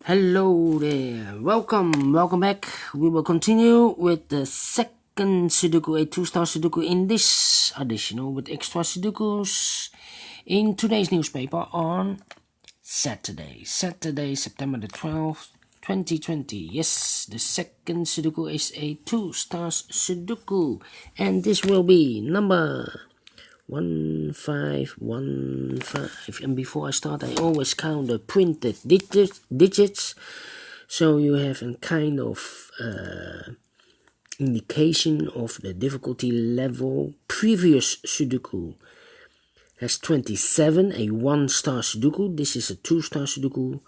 Hello there, welcome back. We will continue with the second Sudoku, a two-star Sudoku in this additional with extra Sudokus in today's newspaper on Saturday, September the 12th, 2020. Yes, the second Sudoku is a two-stars Sudoku, and this will be number 1515. And before I start, I always count the printed digits, so you have a kind of indication of the difficulty level. Previous Sudoku has 27, a one-star Sudoku. This is a two-star Sudoku,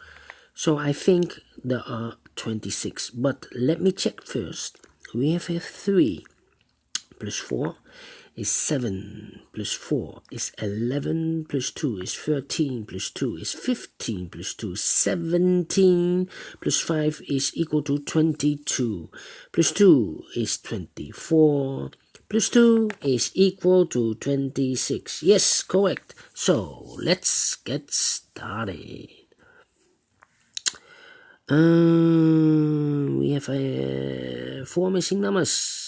so I think there are 26, but let me check first. We have here 3 plus 4 is 7, plus 4 is 11, plus 2 is 13, plus 2 is 15, plus 2 is 17, plus 5 is equal to 22, plus 2 is 24, plus 2 is equal to 26. Yes, correct. So let's get started. We have 4 missing numbers.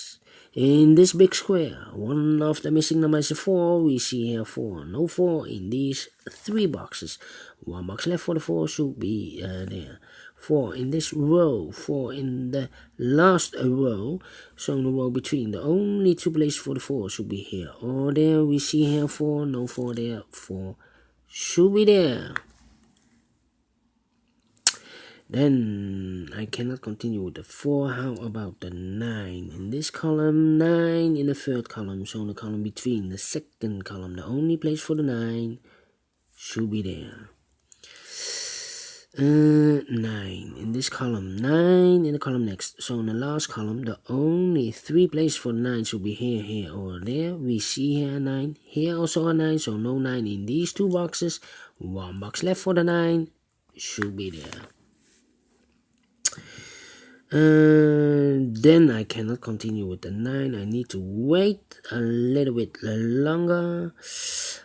In this big square, one of the missing numbers is 4. We see here 4. No 4 in these 3 boxes. 1 box left for the 4 should be there. 4 in this row. 4 in the last row. So in the row between, the only 2 places for the 4 should be here or there. We see here 4. No 4 there. 4 should be there. Then I cannot continue with the 4. How about the 9 in this column? 9 in the third column. So in the column between, the second column, the only place for the 9 should be there. 9 in this column. 9 in the column next. So in the last column, the only 3 places for the 9 should be here, here, or there. We see here 9. Here also a 9. So no 9 in these 2 boxes. 1 box left for the 9 should be there. Then I cannot continue with the 9. I need to wait a little bit longer.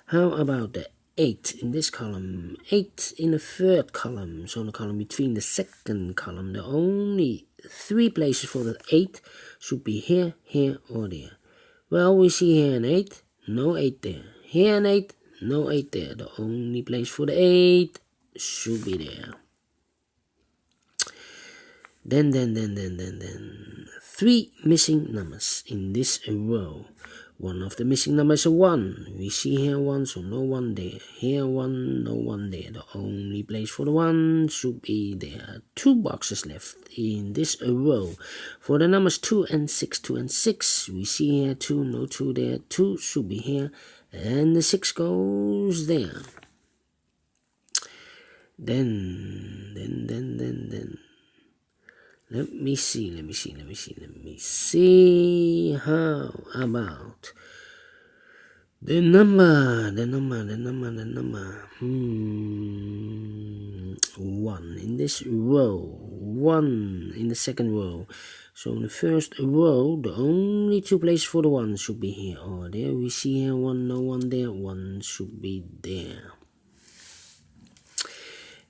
How about the 8 in this column? 8 in the third column. So in the column between, the second column, the only 3 places for the 8 should be here, here, or there. Well, we see here an 8. No 8 there. Here an 8. No 8 there. The only place for the 8 should be there. Then 3 missing numbers in this row. One of the missing numbers is 1. We see here 1, so no 1 there. Here 1, no 1 there. The only place for the 1 should be there. 2 boxes left in this row. For the numbers 2 and 6, 2 and 6. We see here 2, no 2 there. 2 should be here. And the 6 goes there. Then. Let me see. How about the number. 1 in this row. 1 in the second row. So in the first row, the only 2 places for the 1 should be here or there. We see here 1, no 1 there. 1 should be there.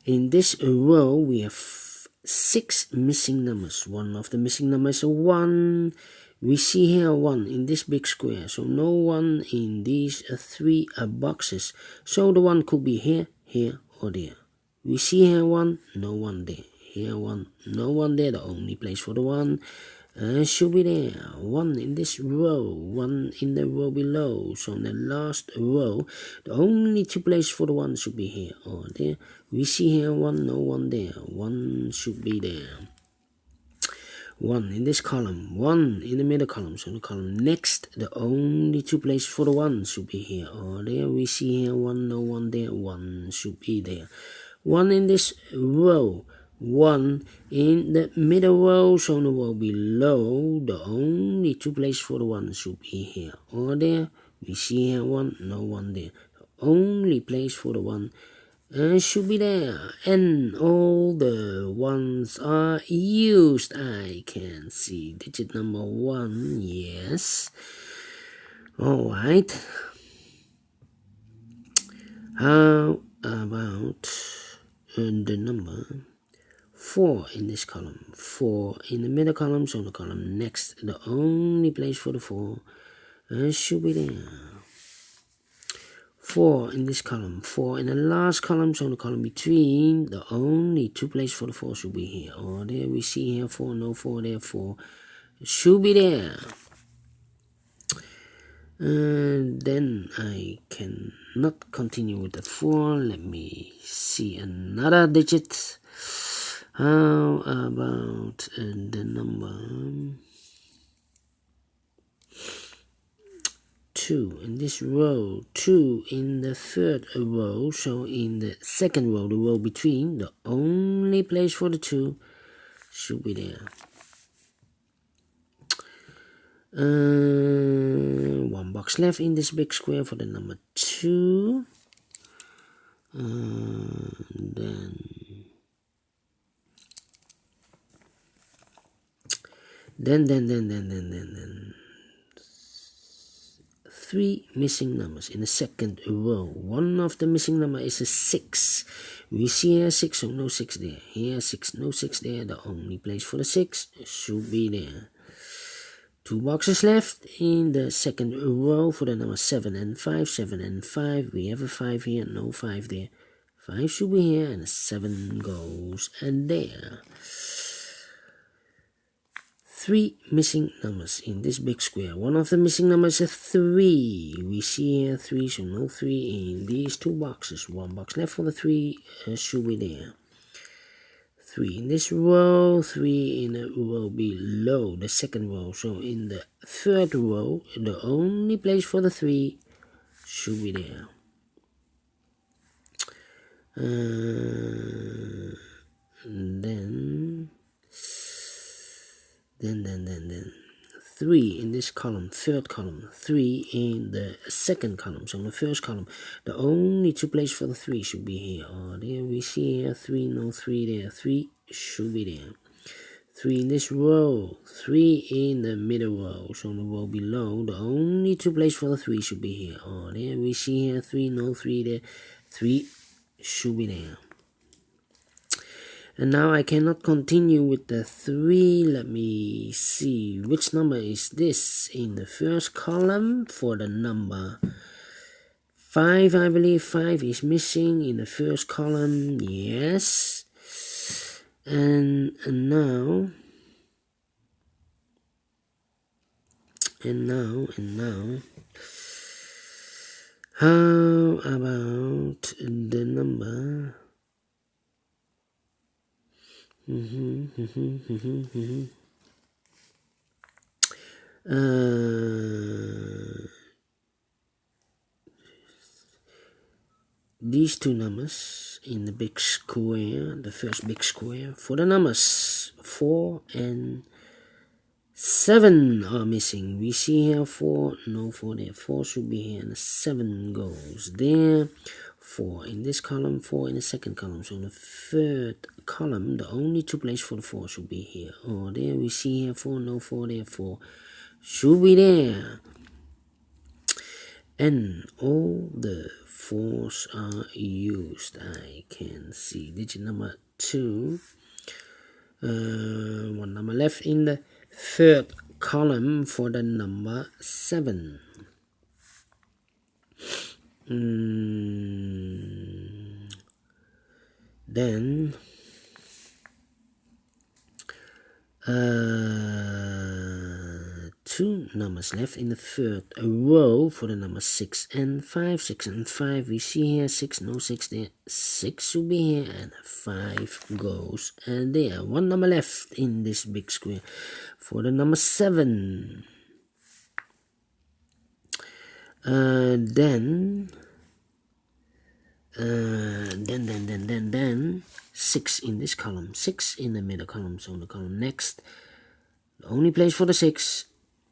In this row, we have 6 missing numbers. One of the missing numbers is 1. We see here 1 in this big square. So no 1 in these 3 boxes. So the 1 could be here, here, or there. We see here 1, no 1 there. Here 1, no 1 there. The only place for the 1 should be there. 1 in this row. 1 in the row below. So in the last row, the only 2 places for the 1 should be here or there. We see here 1, no 1 there. 1 should be there. 1 in this column. 1 in the middle column. So in the column next, the only 2 places for the 1 should be here or there. We see here 1, no 1 there. 1 should be there. 1 in this row. 1 in the middle row. So in the row below, the only 2 places for the 1 should be here or there. We see here 1, no 1 there. The only place for the 1 should be there. And all the 1s are used. I can see digit number 1. Yes. Alright. How about the number 4 in this column, 4 in the middle column, so the column next, the only place for the 4 should be there. 4 in this column, 4 in the last column, so the column between, the only 2 places for the 4 should be here. Or there we see here 4, no 4 there, 4 should be there. Then I cannot continue with the 4. Let me see another digit. How about the number 2 in this row, 2 in the third row, so in the second row, the row between, the only place for the 2 should be there. 1 box left in this big square for the number 2. Then 3 missing numbers in the second row. One of the missing number is a 6. We see here 6, so no 6 there. Here 6, no 6 there. The only place for the 6 should be there. 2 boxes left in the second row for the number 7 and 5. 7 and 5. We have a 5 here, no 5 there. 5 should be here, and a 7 goes and there. 3 missing numbers in this big square. One of the missing numbers is 3. We see here 3, so no 3 in these 2 boxes. 1 box left for the 3 should be there. 3 in this row, 3 in the row below the second row. So in the third row, the only place for the 3 should be there. Then 3 in this column, third column, 3 in the second column, so in the first column, the only 2 places for the 3 should be here. Oh, there we see here 3, no 3 there, 3 should be there. 3 in this row, 3 in the middle row, so in the row below, the only 2 places for the 3 should be here. Oh, there we see here 3, no 3 there, 3 should be there. And now I cannot continue with the 3. Let me see which number is this in the first column for the number 5. I believe 5 is missing in the first column. Yes. And now how about the number these 2 numbers in the big square, the first big square, for the numbers 4 and 7 are missing. We see here 4, no 4 there, 4 should be here, and 7 goes there. 4 in this column, 4 in the second column, so in the third column, the only 2 places for the 4 should be here. Oh, there we see here 4, no 4 there, 4 should be there. And all the 4s are used. I can see digit number 2. 1 number left in the third column for the number 7. Then 2 numbers left in the third row for the number 6 and 5. 6 and 5, we see here 6, no 6 there, 6 should be here, and 5 goes and there. 1 number left in this big square for the number 7. Then 6 in this column, 6 in the middle column, so the column next, the only place for the 6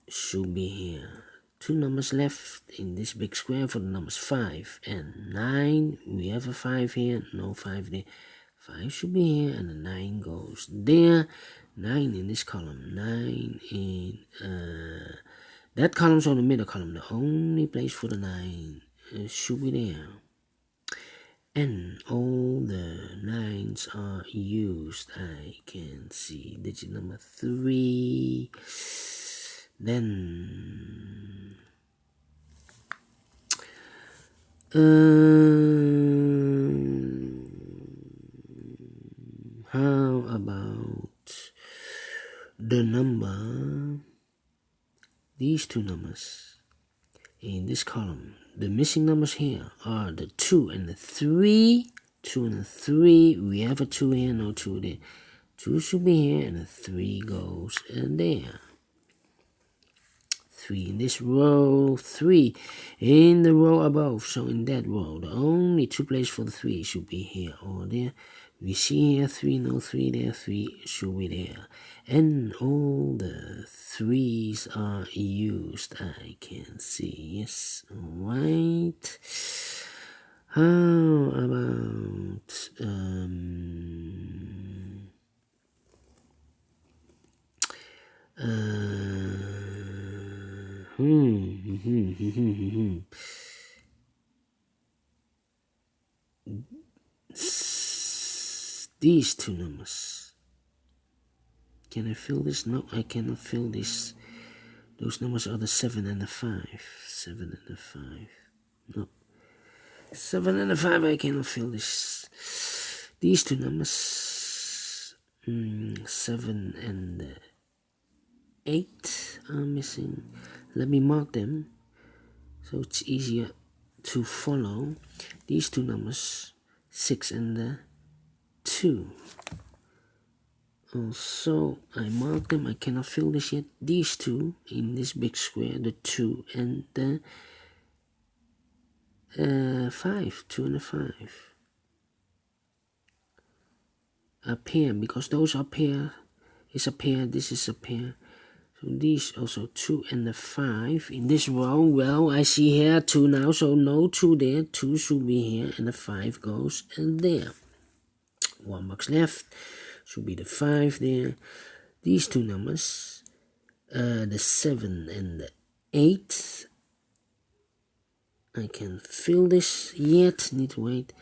should be here. 2 numbers left in this big square for the numbers 5 and 9. We have a 5 here, no 5 there, 5 should be here, and the 9 goes there. 9 in this column, 9 in that column, so the middle column, the only place for the 9 should be there. and all the lines are used. I can see digit number 3. Then how about the number, these two numbers in this column? The missing numbers here are the 2 and the 3. 2 and the 3. We have a 2 here, no 2 there. 2 should be here, and the 3 goes there. 3 in this row, 3 in the row above. So in that row, the only 2 places for the 3 should be here or there. We see here 3, no 3 there, 3 should be there. And all the 3s are used, I can see. Yes, alright. How about these two numbers? Can I fill this? No, I cannot fill this. Those numbers are the 7 and the 5. 7 and the 5. No. 7 and the 5, I cannot fill this. These two numbers, 7 and the 8 are missing. Let me mark them so it's easier to follow. These two numbers, 6 and the 2. Also, I mark them. I cannot fill this yet. These two in this big square, the 2 and the 5. 2 and the 5. A pair, because those are pair. Is a pair. This is a pair. So these also 2 and the 5 in this row. Well, I see here 2 now, so no 2 there. 2 should be here, and the 5 goes there. 1 box left. Should be the 5 there. These two numbers, the 7 and the 8. I can fill this yet. Need to wait.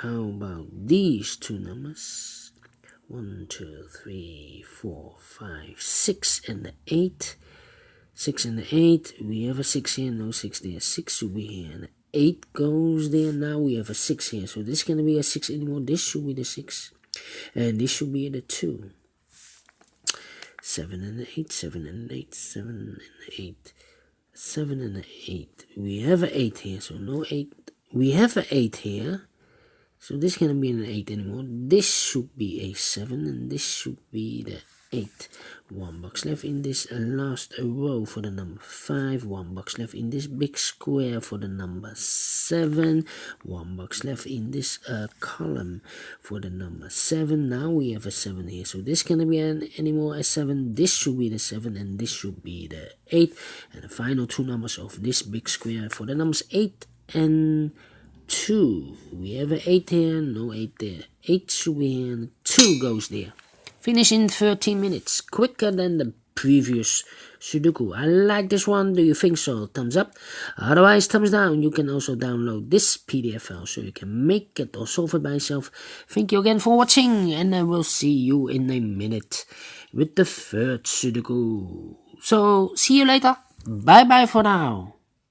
How about these two numbers? 1, 2, 3, 4, 5, 6 and the 8. 6 and the 8. We have a 6 here, no 6 there. 6 should be here, and the 8 goes there. Now we have a 6 here, so this can't be a 6 anymore. This should be the 6, and this should be the 2. 7 and the 8. 7 and the 8. 7 and the 8. 7 and the 8. We have an 8 here, so no 8. We have an 8 here, so this cannot be an 8 anymore. This should be a 7, and this should be the 8. 1 box left in this last row for the number 5. 1 box left in this big square for the number 7. 1 box left in this column for the number 7. Now we have a 7 here, so this cannot be anymore a 7. This should be the 7, and this should be the 8. And the final two numbers of this big square for the numbers 8 and 2. We have an 8 here, no 8 there. 8 should be here, and 2 goes there. Finish in 13 minutes, quicker than the previous Sudoku. I like this one. Do you think so? Thumbs up. Otherwise, thumbs down. You can also download this PDF file so you can make it or solve it by yourself. Thank you again for watching, and I will see you in a minute with the third Sudoku. So, see you later. Bye bye for now.